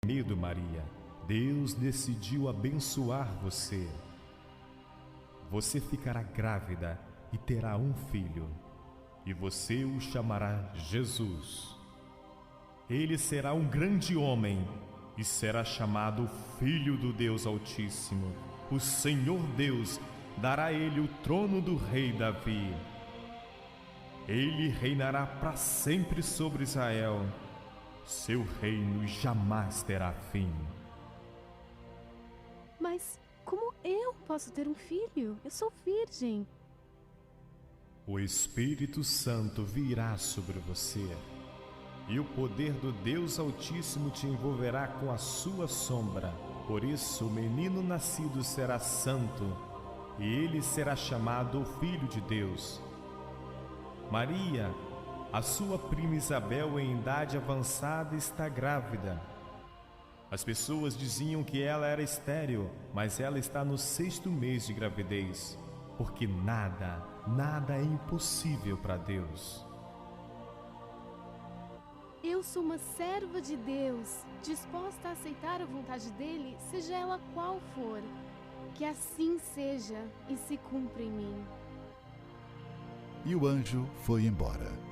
Medo, Maria. Deus decidiu abençoar você. Você ficará grávida e terá um filho, e você o chamará Jesus. Ele será um grande homem e será chamado Filho do Deus Altíssimo. O Senhor Deus dará a ele o trono do rei Davi. Ele reinará para sempre sobre Israel. Seu reino jamais terá fim. Mas como eu posso ter um filho? Eu sou virgem. O Espírito Santo virá sobre você, e o poder do Deus Altíssimo te envolverá com a sua sombra. Por isso, o menino nascido será santo, e ele será chamado Filho de Deus. Maria, a sua prima Isabel, em idade avançada, está grávida. As pessoas diziam que ela era estéril, mas ela está no 6º mês de gravidez, porque nada é impossível para Deus. Eu sou uma serva de Deus, disposta a aceitar a vontade dele, seja ela qual for. Que assim seja e se cumpra em mim. E o anjo foi embora.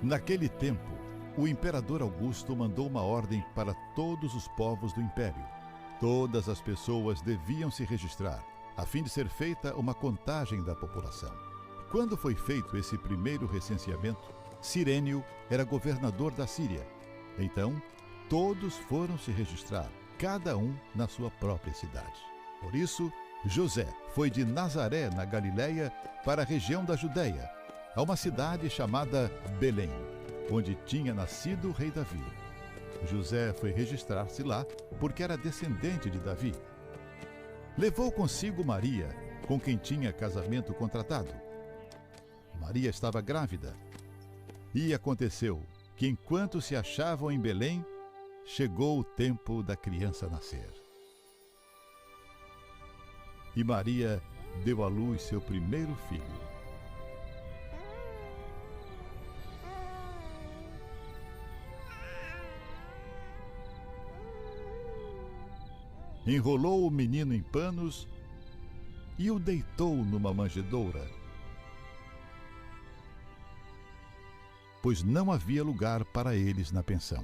Naquele tempo, o imperador Augusto mandou uma ordem para todos os povos do império. Todas as pessoas deviam se registrar, a fim de ser feita uma contagem da população. Quando foi feito esse primeiro recenseamento, Cirênio era governador da Síria. Então, todos foram se registrar, cada um na sua própria cidade. Por isso, José foi de Nazaré, na Galiléia, para a região da Judéia, a uma cidade chamada Belém, onde tinha nascido o rei Davi. José foi registrar-se lá porque era descendente de Davi. Levou consigo Maria, com quem tinha casamento contratado. Maria estava grávida. E aconteceu que, enquanto se achavam em Belém, chegou o tempo da criança nascer. E Maria deu à luz seu primeiro filho. Enrolou o menino em panos e o deitou numa manjedoura, pois não havia lugar para eles na pensão.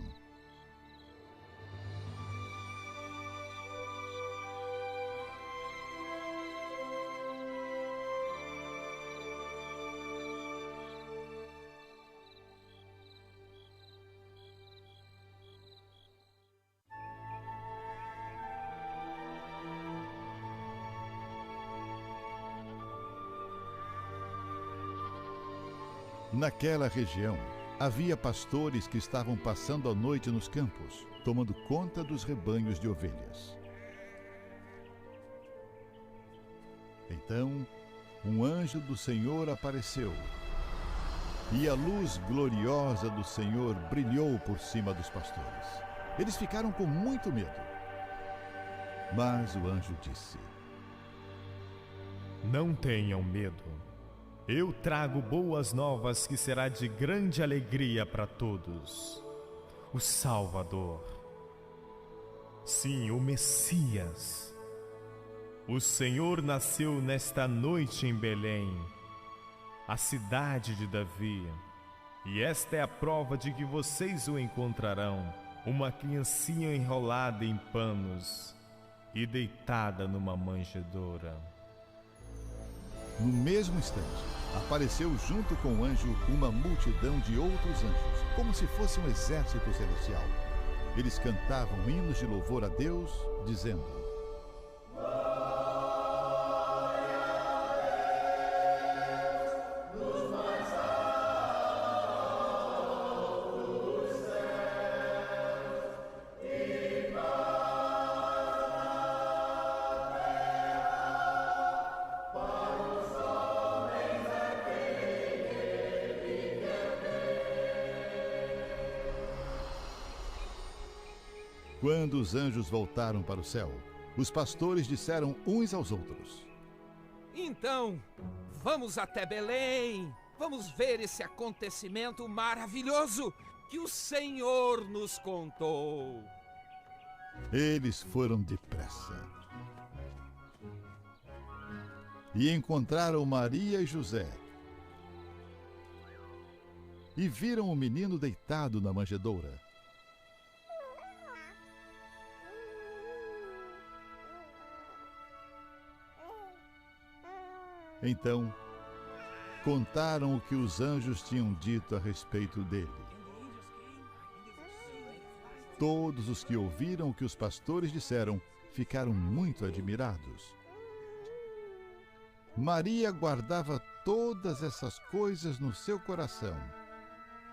Naquela região, havia pastores que estavam passando a noite nos campos, tomando conta dos rebanhos de ovelhas. Então, um anjo do Senhor apareceu, e a luz gloriosa do Senhor brilhou por cima dos pastores. Eles ficaram com muito medo. Mas o anjo disse: Não tenham medo. Eu trago boas novas que será de grande alegria para todos. O Salvador. Sim, o Messias. O Senhor nasceu nesta noite em Belém, a cidade de Davi. E esta é a prova de que vocês o encontrarão, uma criancinha enrolada em panos e deitada numa manjedoura. No mesmo instante, apareceu junto com o anjo uma multidão de outros anjos, como se fosse um exército celestial. Eles cantavam hinos de louvor a Deus, dizendo: Quando os anjos voltaram para o céu, os pastores disseram uns aos outros: Então, vamos até Belém. Vamos ver esse acontecimento maravilhoso que o Senhor nos contou. Eles foram depressa e encontraram Maria e José. E viram o menino deitado na manjedoura. Então, contaram o que os anjos tinham dito a respeito dele. Todos os que ouviram o que os pastores disseram ficaram muito admirados. Maria guardava todas essas coisas no seu coração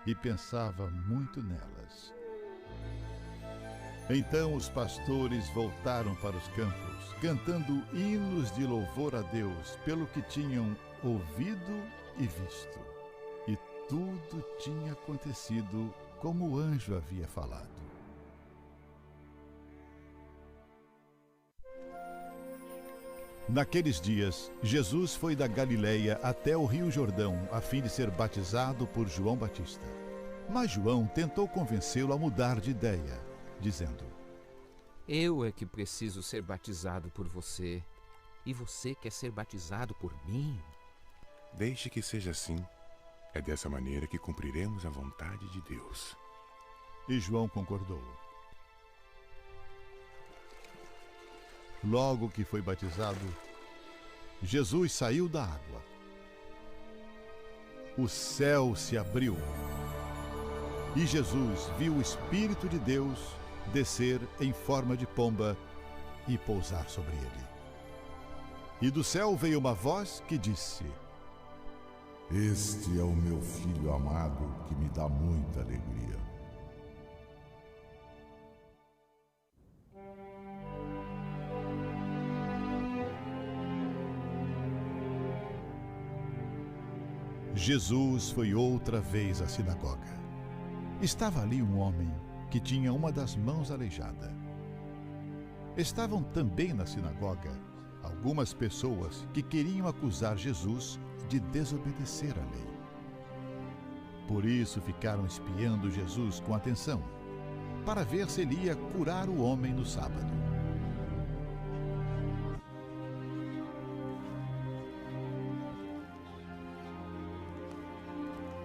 e pensava muito nelas. Então os pastores voltaram para os campos, cantando hinos de louvor a Deus pelo que tinham ouvido e visto. E tudo tinha acontecido como o anjo havia falado. Naqueles dias, Jesus foi da Galileia até o Rio Jordão, a fim de ser batizado por João Batista. Mas João tentou convencê-lo a mudar de ideia, dizendo: Eu é que preciso ser batizado por você, e você quer ser batizado por mim? Deixe que seja assim. É dessa maneira que cumpriremos a vontade de Deus. E João concordou. Logo que foi batizado, Jesus saiu da água. O céu se abriu e Jesus viu o Espírito de Deus descer em forma de pomba e pousar sobre ele. E do céu veio uma voz que disse: Este é o meu filho amado, que me dá muita alegria. Jesus foi outra vez à sinagoga. Estava ali um homem que tinha uma das mãos aleijada. Estavam também na sinagoga algumas pessoas que queriam acusar Jesus de desobedecer à lei. Por isso ficaram espiando Jesus com atenção, para ver se ele ia curar o homem no sábado.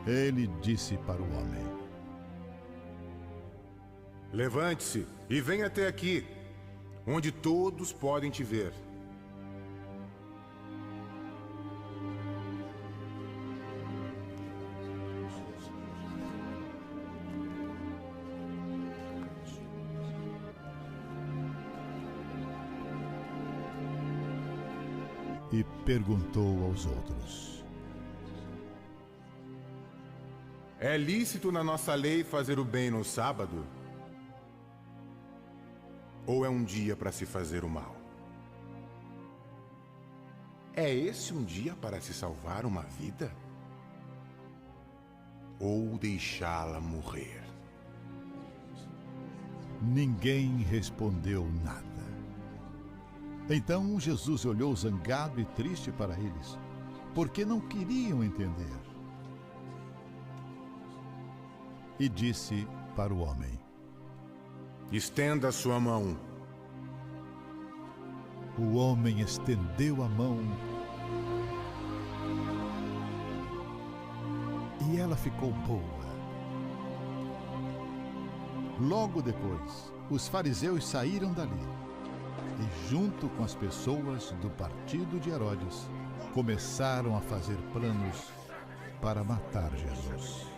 Ele disse para o homem: Levante-se e venha até aqui, onde todos podem te ver. E perguntou aos outros: É lícito na nossa lei fazer o bem no sábado? Ou é um dia para se fazer o mal? É esse um dia para se salvar uma vida? Ou deixá-la morrer? Ninguém respondeu nada. Então Jesus olhou zangado e triste para eles, porque não queriam entender. E disse para o homem: Estenda a sua mão. O homem estendeu a mão e ela ficou boa. Logo depois, os fariseus saíram dali e, junto com as pessoas do partido de Herodes, começaram a fazer planos para matar Jesus.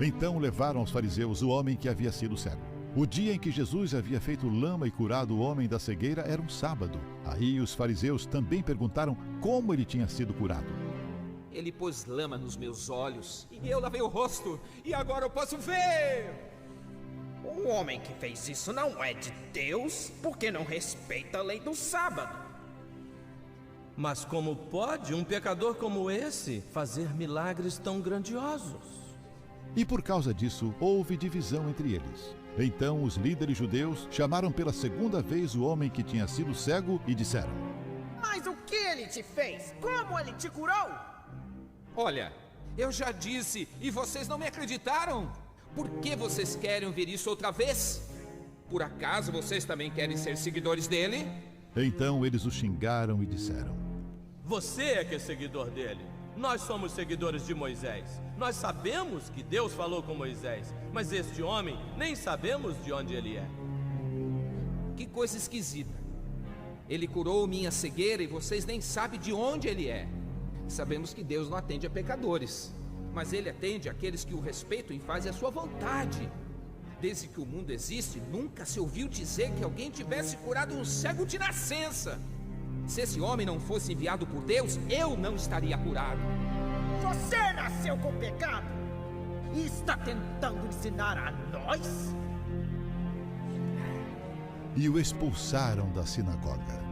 Então levaram aos fariseus o homem que havia sido cego. O dia em que Jesus havia feito lama e curado o homem da cegueira era um sábado. Aí os fariseus também perguntaram como ele tinha sido curado. Ele pôs lama nos meus olhos e eu lavei o rosto e agora eu posso ver! O homem que fez isso não é de Deus, porque não respeita a lei do sábado. Mas como pode um pecador como esse fazer milagres tão grandiosos? E por causa disso, houve divisão entre eles. Então os líderes judeus chamaram pela segunda vez o homem que tinha sido cego e disseram: Mas o que ele te fez? Como ele te curou? Olha, eu já disse e vocês não me acreditaram. Por que vocês querem ouvir isso outra vez? Por acaso vocês também querem ser seguidores dele? Então eles o xingaram e disseram: Você é que é seguidor dele. Nós somos seguidores de Moisés. Nós sabemos que Deus falou com Moisés, mas este homem nem sabemos de onde ele é. Que coisa esquisita. Ele curou minha cegueira e vocês nem sabem de onde ele é. Sabemos que Deus não atende a pecadores, mas ele atende àqueles que o respeitam e fazem a sua vontade. Desde que o mundo existe, nunca se ouviu dizer que alguém tivesse curado um cego de nascença. Se esse homem não fosse enviado por Deus, eu não estaria curado. Você nasceu com pecado e está tentando ensinar a nós? E o expulsaram da sinagoga.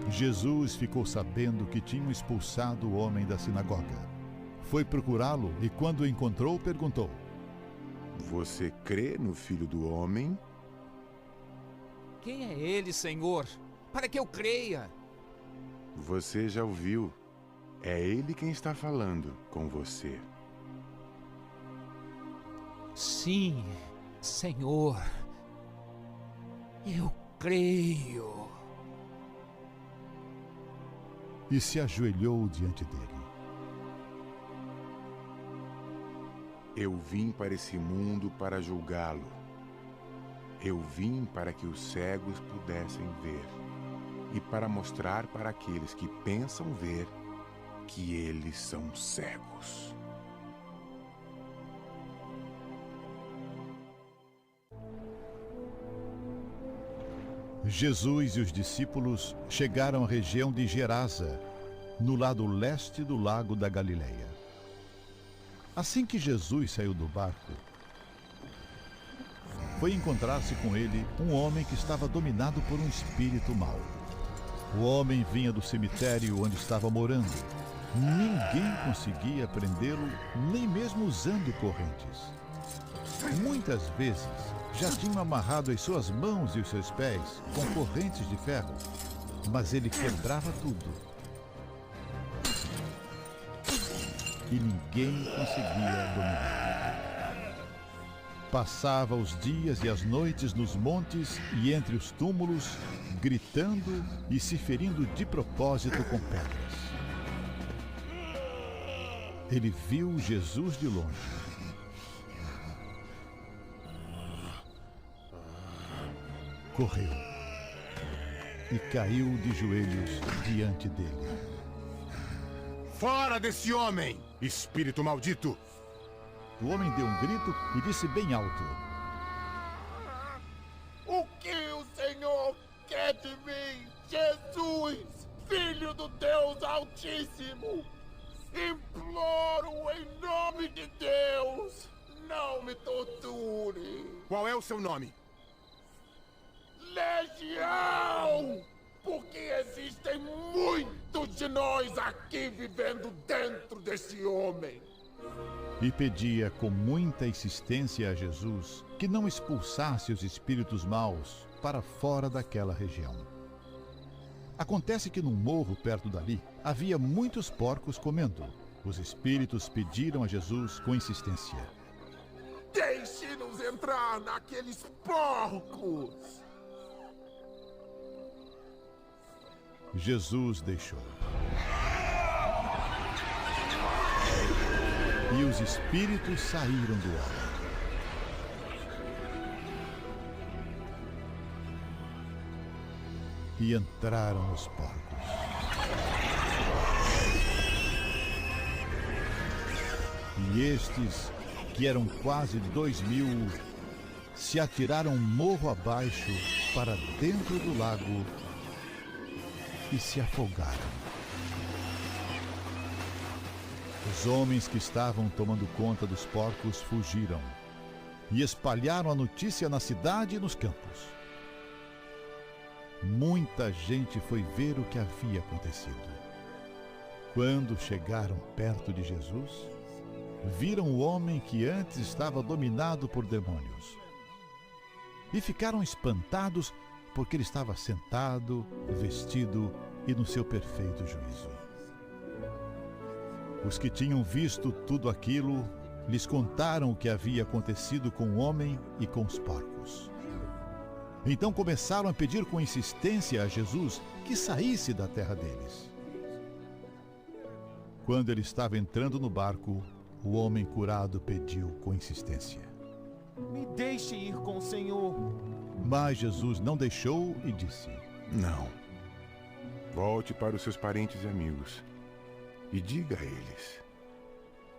Jesus ficou sabendo que tinham expulsado o homem da sinagoga. Foi procurá-lo e, quando o encontrou, perguntou: Você crê no Filho do Homem? Quem é ele, Senhor? Para que eu creia? Você já ouviu. É ele quem está falando com você. Sim, Senhor. Eu creio. E se ajoelhou diante dele. Eu vim para esse mundo para julgá-lo. Eu vim para que os cegos pudessem ver e para mostrar para aqueles que pensam ver que eles são cegos. Jesus e os discípulos chegaram à região de Gerasa, no lado leste do lago da Galileia. Assim que Jesus saiu do barco, foi encontrar-se com ele um homem que estava dominado por um espírito mau. O homem vinha do cemitério onde estava morando. Ninguém conseguia prendê-lo, nem mesmo usando correntes. Muitas vezes já tinham amarrado as suas mãos e os seus pés com correntes de ferro, mas ele quebrava tudo. E ninguém conseguia dominar. Passava os dias e as noites nos montes e entre os túmulos, gritando e se ferindo de propósito com pedras. Ele viu Jesus de longe. Correu e caiu de joelhos diante dele. Fora desse homem, espírito maldito! O homem deu um grito e disse bem alto: O que o Senhor quer de mim, Jesus, Filho do Deus Altíssimo? Imploro em nome de Deus, não me torture. Qual é o seu nome? Legião! Porque existem muitos de nós aqui vivendo dentro desse homem. E pedia com muita insistência a Jesus que não expulsasse os espíritos maus para fora daquela região. Acontece que num morro perto dali havia muitos porcos comendo. Os espíritos pediram a Jesus com insistência: Deixe-nos entrar naqueles porcos! Jesus deixou. E os espíritos saíram do homem. E entraram nos porcos. E estes, que eram quase 2.000, se atiraram morro abaixo para dentro do lago e se afogaram. Os homens que estavam tomando conta dos porcos fugiram e espalharam a notícia na cidade e nos campos. Muita gente foi ver o que havia acontecido. Quando chegaram perto de Jesus, viram o homem que antes estava dominado por demônios. E ficaram espantados porque ele estava sentado, vestido e no seu perfeito juízo. Os que tinham visto tudo aquilo lhes contaram o que havia acontecido com o homem e com os porcos. Então começaram a pedir com insistência a Jesus que saísse da terra deles. Quando ele estava entrando no barco, o homem curado pediu com insistência: Me deixe ir com o Senhor. Mas Jesus não deixou e disse: Não. Volte para os seus parentes e amigos e diga a eles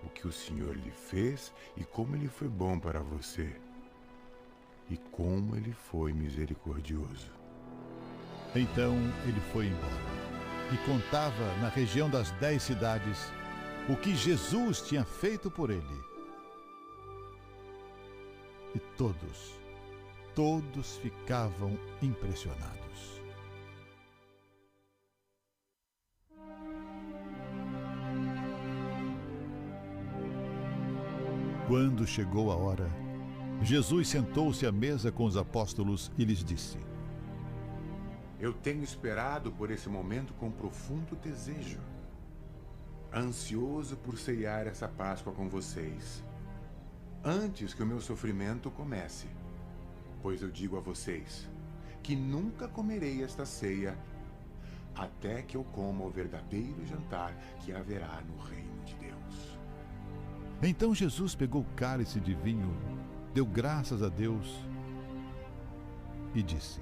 o que o Senhor lhe fez e como ele foi bom para você e como ele foi misericordioso. Então ele foi embora e contava na região das 10 cidades o que Jesus tinha feito por ele. E todos ficavam impressionados. Quando chegou a hora, Jesus sentou-se à mesa com os apóstolos e lhes disse: Eu tenho esperado por esse momento com profundo desejo, ansioso por ceiar essa Páscoa com vocês, antes que o meu sofrimento comece. Pois eu digo a vocês que nunca comerei esta ceia até que eu coma o verdadeiro jantar que haverá no reino de Deus. Então Jesus pegou o cálice de vinho, deu graças a Deus e disse: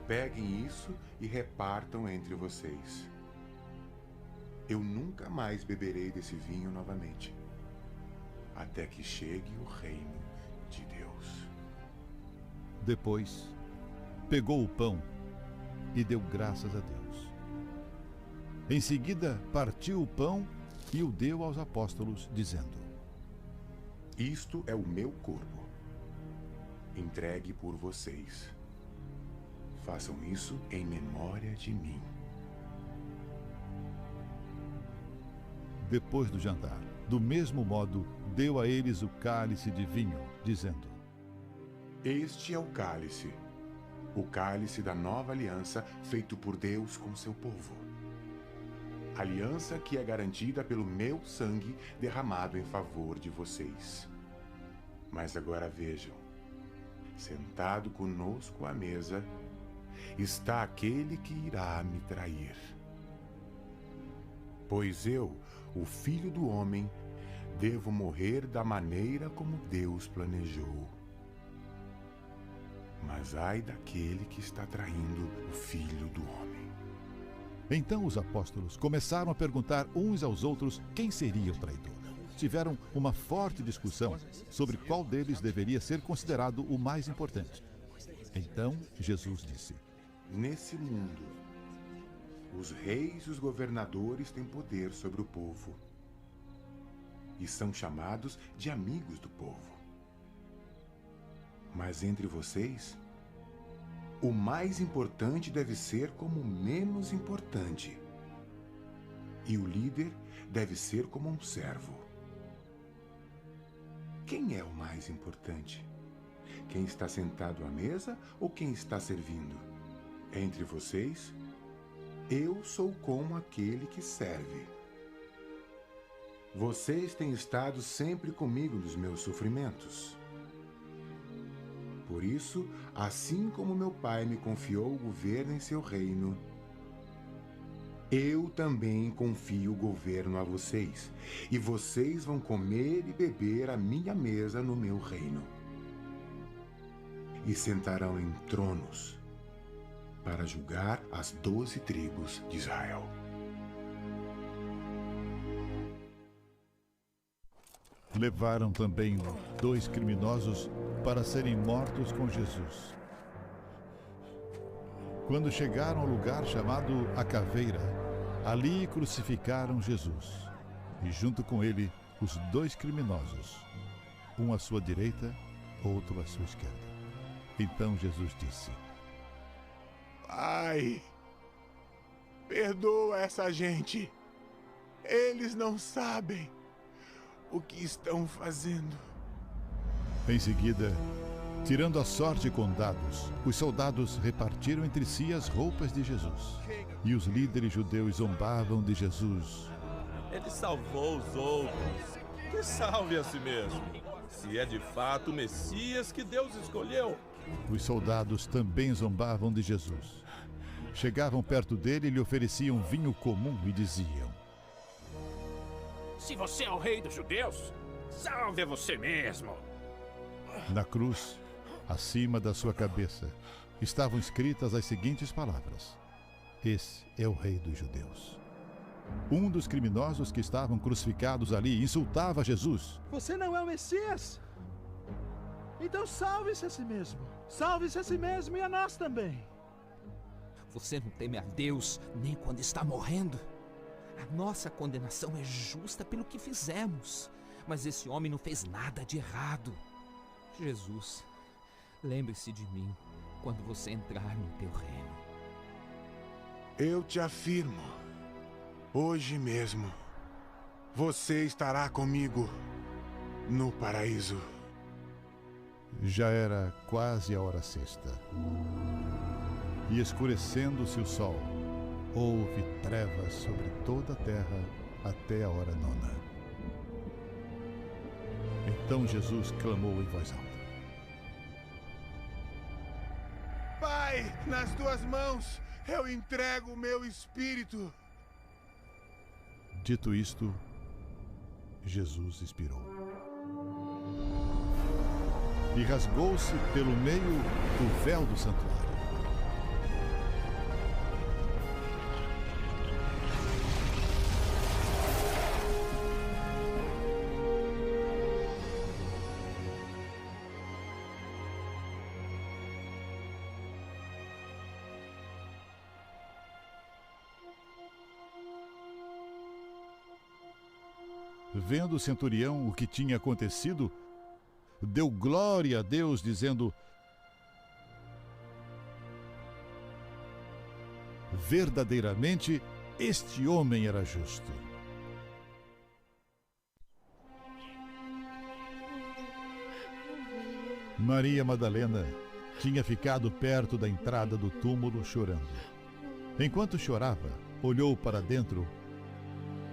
Peguem isso e repartam entre vocês. Eu nunca mais beberei desse vinho novamente, até que chegue o reino de Deus. Depois, pegou o pão e deu graças a Deus. Em seguida, partiu o pão e o deu aos apóstolos, dizendo: Isto é o meu corpo, entregue por vocês. Façam isso em memória de mim. Depois do jantar, do mesmo modo, deu a eles o cálice de vinho, dizendo: Este é o cálice da nova aliança feito por Deus com seu povo. Aliança que é garantida pelo meu sangue derramado em favor de vocês. Mas agora vejam, sentado conosco à mesa, está aquele que irá me trair. Pois eu, o Filho do Homem, devo morrer da maneira como Deus planejou. Mas ai daquele que está traindo o Filho do Homem. Então os apóstolos começaram a perguntar uns aos outros quem seria o traidor. Tiveram uma forte discussão sobre qual deles deveria ser considerado o mais importante. Então Jesus disse: Nesse mundo, os reis e os governadores têm poder sobre o povo e são chamados de amigos do povo. Mas entre vocês, o mais importante deve ser como o menos importante, e o líder deve ser como um servo. Quem é o mais importante? Quem está sentado à mesa ou quem está servindo? Entre vocês, eu sou como aquele que serve. Vocês têm estado sempre comigo nos meus sofrimentos. Por isso, assim como meu pai me confiou o governo em seu reino, eu também confio o governo a vocês, e vocês vão comer e beber à minha mesa no meu reino. E sentarão em tronos para julgar as 12 tribos de Israel. Levaram também 2 criminosos para serem mortos com Jesus. Quando chegaram ao lugar chamado A Caveira, ali crucificaram Jesus, e junto com ele os 2 criminosos, um à sua direita, outro à sua esquerda. Então Jesus disse: Pai, Perdoa essa gente. Eles não sabem o que estão fazendo. Em seguida, tirando a sorte com dados, os soldados repartiram entre si as roupas de Jesus. E os líderes judeus zombavam de Jesus. Ele salvou os outros. Que salve a si mesmo. Se é de fato o Messias que Deus escolheu. Os soldados também zombavam de Jesus. Chegavam perto dele e lhe ofereciam vinho comum e diziam: Se você é o rei dos judeus, salve você mesmo. Na cruz, acima da sua cabeça, estavam escritas as seguintes palavras: Esse é o rei dos judeus. Um dos criminosos que estavam crucificados ali insultava Jesus. Você não é o Messias? Então salve-se a si mesmo. Salve-se a si mesmo e a nós também. Você não teme a Deus nem quando está morrendo? A nossa condenação é justa pelo que fizemos. Mas esse homem não fez nada de errado. Jesus, lembre-se de mim quando você entrar no teu reino. Eu te afirmo, hoje mesmo, você estará comigo no paraíso. Já era quase a hora sexta. E escurecendo-se o sol, houve trevas sobre toda a terra até a hora nona. Então Jesus clamou em voz alta: Pai, nas tuas mãos eu entrego o meu espírito. Dito isto, Jesus expirou. E rasgou-se pelo meio o véu do santuário. Vendo o centurião o que tinha acontecido, deu glória a Deus, dizendo: Verdadeiramente, este homem era justo. Maria Madalena tinha ficado perto da entrada do túmulo chorando. Enquanto chorava, olhou para dentro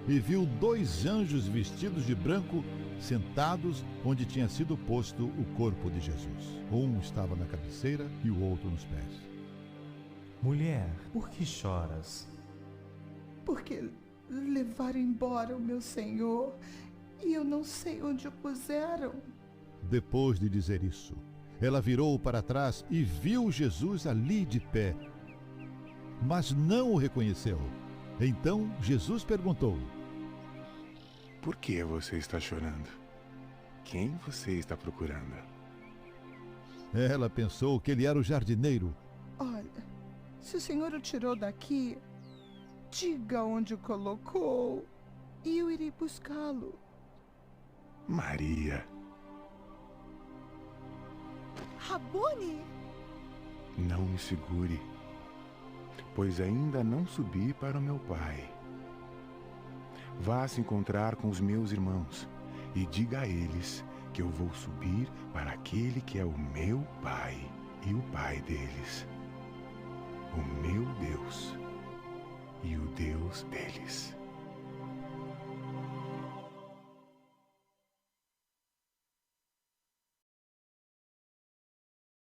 e viu 2 anjos vestidos de branco sentados onde tinha sido posto o corpo de Jesus. Um estava na cabeceira e o outro nos pés. Mulher, por que choras? Porque levaram embora o meu Senhor e eu não sei onde o puseram. Depois de dizer isso, ela virou para trás e viu Jesus ali de pé, mas não o reconheceu. Então Jesus perguntou: Por que você está chorando? Quem você está procurando? Ela pensou que ele era o jardineiro. Olha, se o Senhor o tirou daqui, diga onde o colocou e eu irei buscá-lo. Maria. Rabone! Não me segure, pois ainda não subi para o meu Pai. Vá se encontrar com os meus irmãos e diga a eles que eu vou subir para aquele que é o meu Pai e o Pai deles, o meu Deus e o Deus deles.